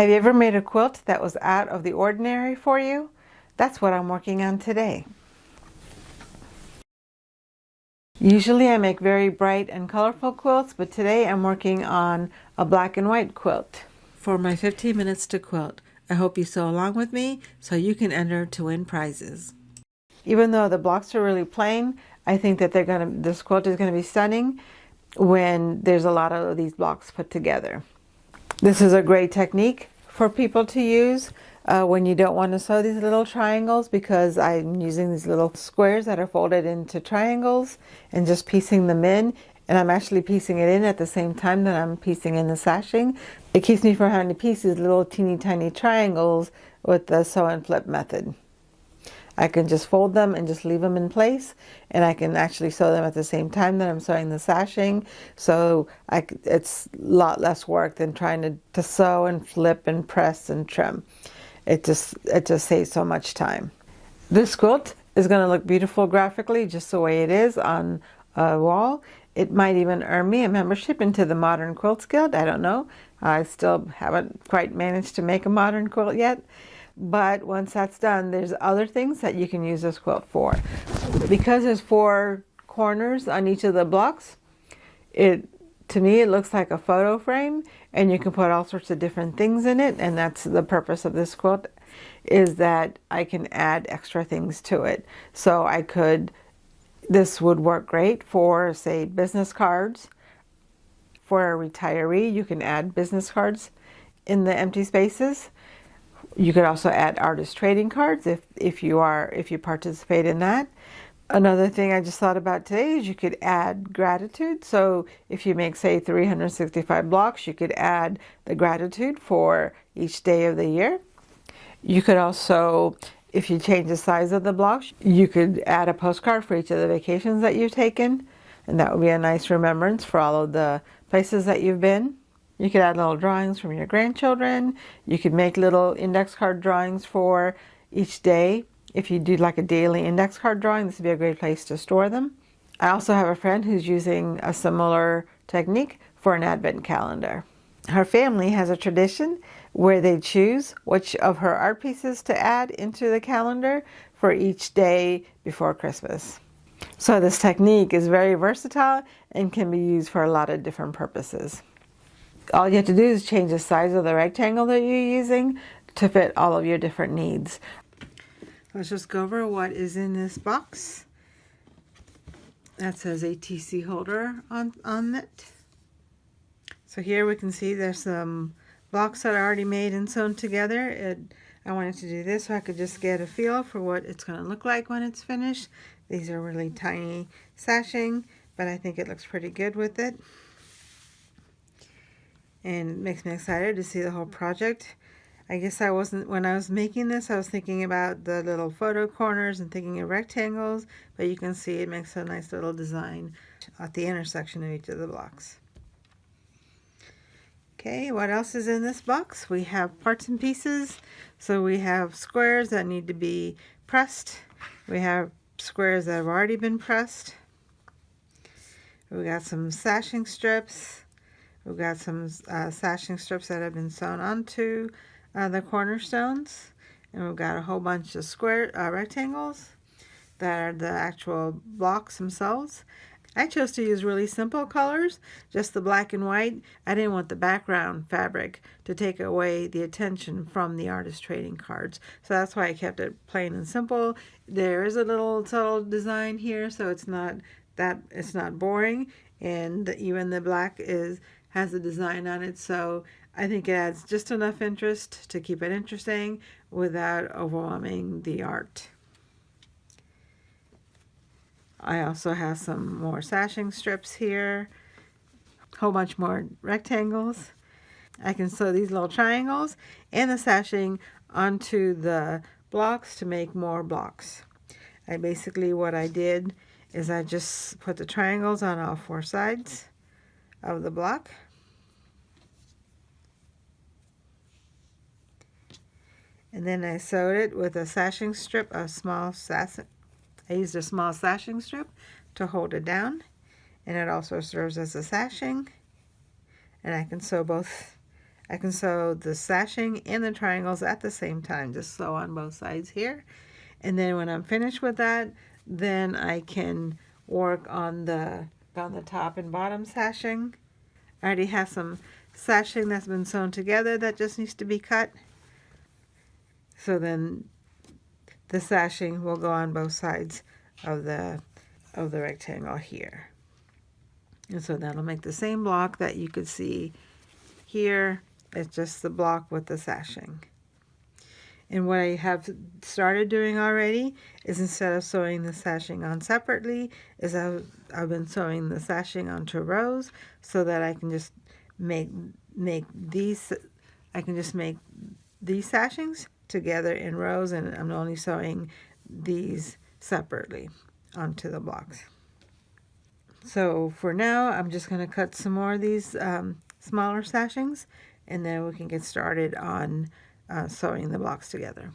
Have you ever made a quilt that was out of the ordinary for you? That's what I'm working on today. Usually I make very bright and colorful quilts, but today I'm working on a black and white quilt. For my 15 minutes to quilt, I hope you sew along with me so you can enter to win prizes. Even though the blocks are really plain, I think that this quilt is going to be stunning when there's a lot of these blocks put together. This is a great technique for people to use when you don't want to sew these little triangles, because I'm using these little squares that are folded into triangles and just piecing them in. And I'm actually piecing it in at the same time that I'm piecing in the sashing. It keeps me from having to piece these little teeny tiny triangles with the sew and flip method. I can just fold them and just leave them in place, and I can actually sew them at the same time that I'm sewing the sashing. So it's a lot less work than trying to sew and flip and press and trim. It just saves so much time. This quilt is going to look beautiful graphically just the way it is on a wall. It might even earn me a membership into the Modern Quilts Guild. I don't know. I still haven't quite managed to make a modern quilt yet. But once that's done, there's other things that you can use this quilt for. Because there's 4 corners on each of the blocks, to me it looks like a photo frame, and you can put all sorts of different things in it, and that's the purpose of this quilt, is that I can add extra things to it. So this would work great for, say, business cards. For a retiree, you can add business cards in the empty spaces. You could also add artist trading cards if you participate in that. Another thing I just thought about today is you could add gratitude. So if you make, say, 365 blocks, you could add the gratitude for each day of the year. You could also, if you change the size of the blocks, you could add a postcard for each of the vacations that you've taken. And that would be a nice remembrance for all of the places that you've been. You could add little drawings from your grandchildren. You could make little index card drawings for each day. If you do like a daily index card drawing, this would be a great place to store them. I also have a friend who's using a similar technique for an advent calendar. Her family has a tradition where they choose which of her art pieces to add into the calendar for each day before Christmas. So this technique is very versatile and can be used for a lot of different purposes. All you have to do is change the size of the rectangle that you're using to fit all of your different needs. Let's just go over what is in this box. That says ATC holder on it. So here we can see there's some blocks that are already made and sewn together. I wanted to do this so I could just get a feel for what it's going to look like when it's finished. These are really tiny sashing, but I think it looks pretty good with it. And it makes me excited to see the whole project. I guess when I was making this, I was thinking about the little photo corners and thinking of rectangles, but you can see it makes a nice little design at the intersection of each of the blocks. Okay, what else is in this box? We have parts and pieces. So we have squares that need to be pressed. We have squares that have already been pressed. We got some sashing strips. We've got some sashing strips that have been sewn onto the cornerstones. And we've got a whole bunch of square rectangles that are the actual blocks themselves. I chose to use really simple colors, just the black and white. I didn't want the background fabric to take away the attention from the artist trading cards. So that's why I kept it plain and simple. There is a little subtle design here, so it's not boring. And even the black has a design on it, so I think it adds just enough interest to keep it interesting without overwhelming the art. I also have some more sashing strips here, a whole bunch more rectangles. I can sew these little triangles and the sashing onto the blocks to make more blocks. What I did is I just put the triangles on all 4 sides of the block. And then I sewed it with a sashing strip, I used a small sashing strip to hold it down, and it also serves as a sashing. And I can sew both I can sew the sashing and the triangles at the same time. Just sew on both sides here. And then when I'm finished with that, then I can work on the top and bottom sashing. I already have some sashing that's been sewn together that just needs to be cut. So then the sashing will go on both sides of the rectangle here. And so that'll make the same block that you could see here. It's just the block with the sashing. And what I have started doing already is, instead of sewing the sashing on separately, is I've been sewing the sashing onto rows so that I can just make these sashings together in rows, and I'm only sewing these separately onto the blocks. So for now, I'm just going to cut some more of these smaller sashings, and then we can get started on sewing the blocks together.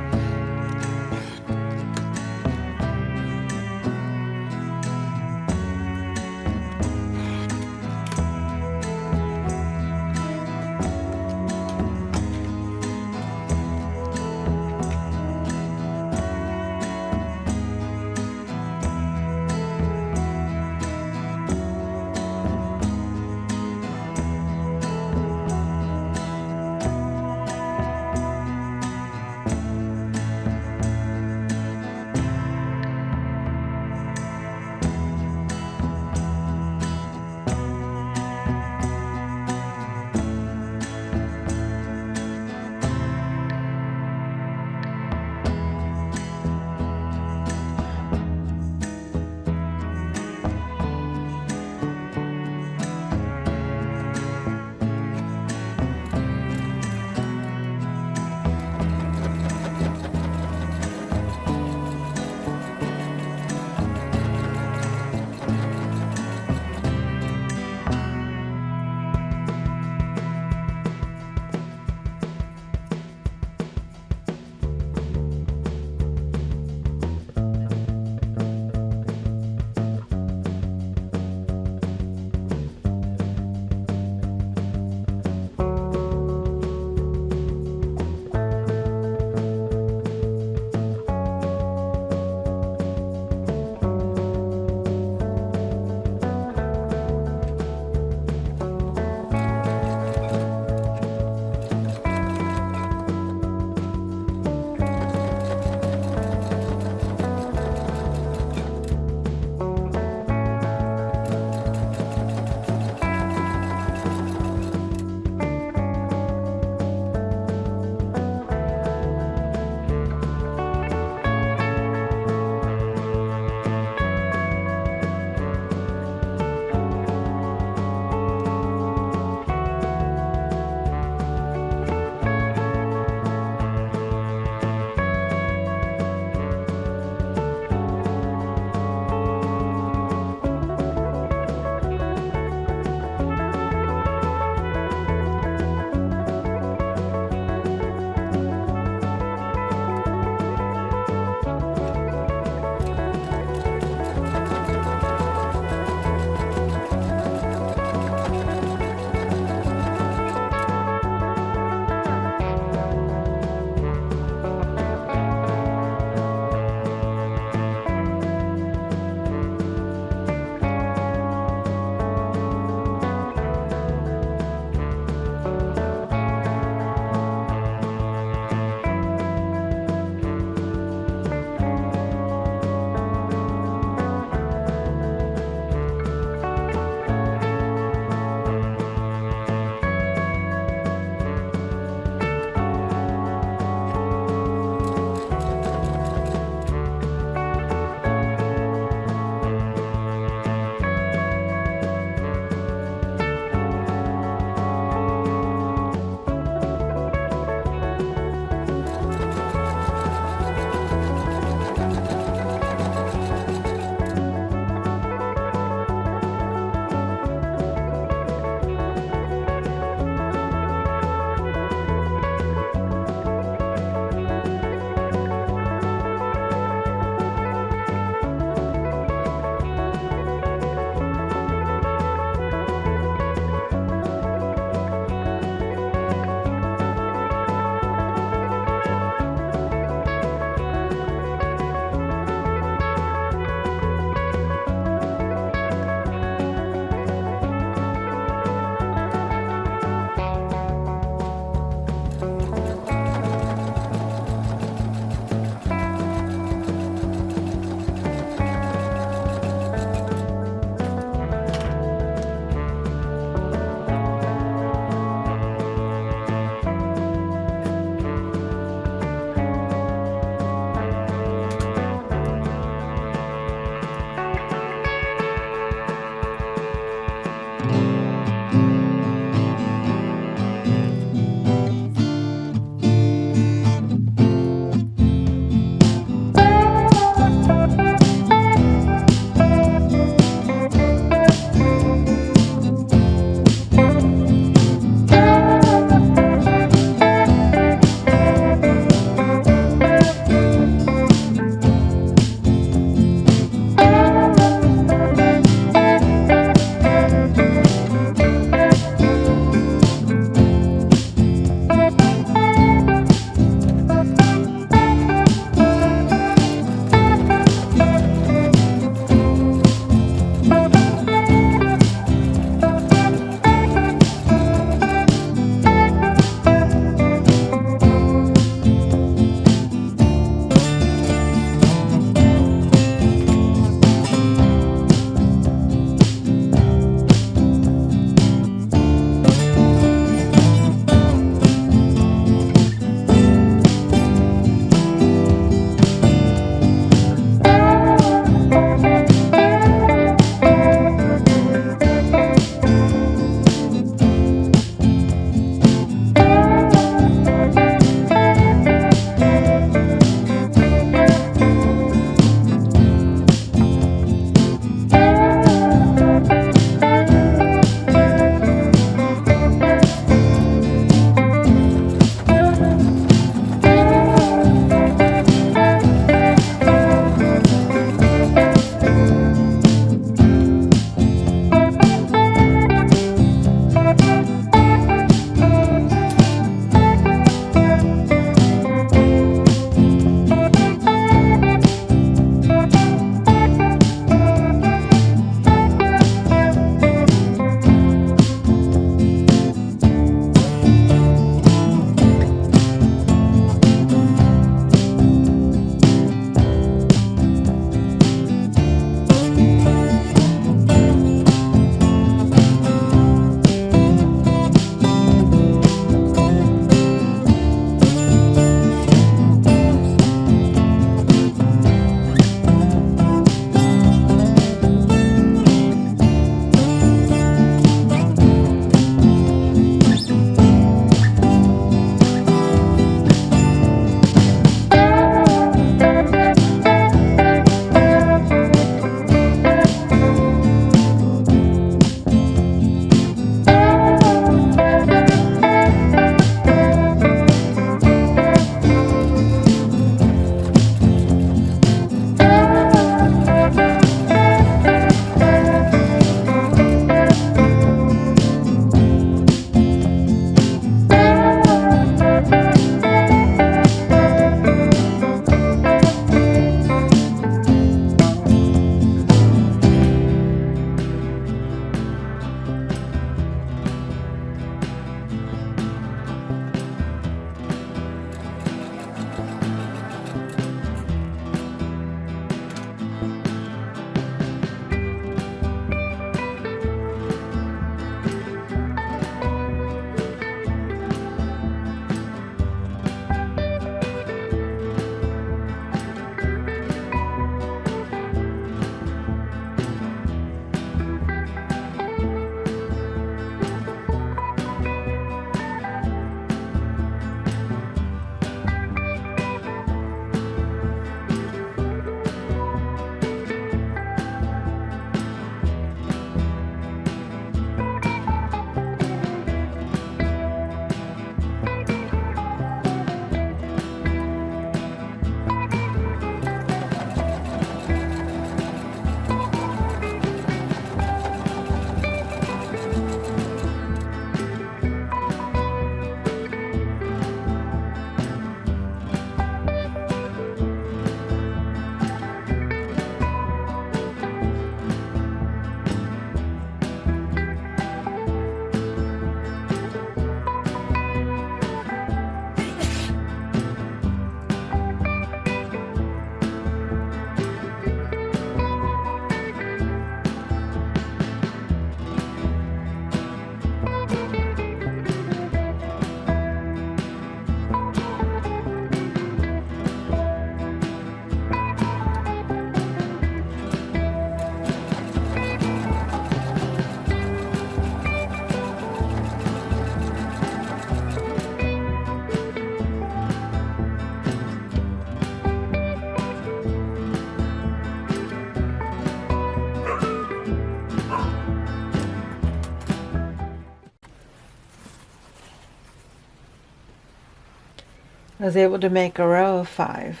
I was able to make a row of 5.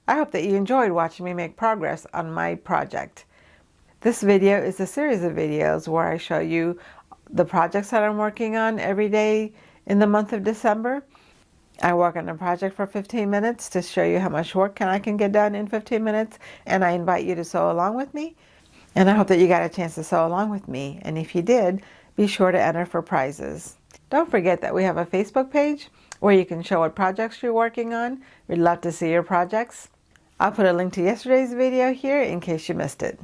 I hope that you enjoyed watching me make progress on my project. This video is a series of videos where I show you the projects that I'm working on every day in the month of December. I work on a project for 15 minutes to show you how much work I can get done in 15 minutes, and I invite you to sew along with me. And I hope that you got a chance to sew along with me, and if you did, be sure to enter for prizes. Don't forget that we have a Facebook page where you can show what projects you're working on. We'd love to see your projects. I'll put a link to yesterday's video here in case you missed it.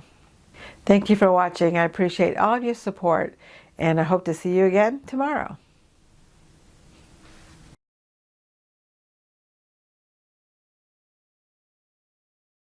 Thank you for watching. I appreciate all of your support, and I hope to see you again tomorrow.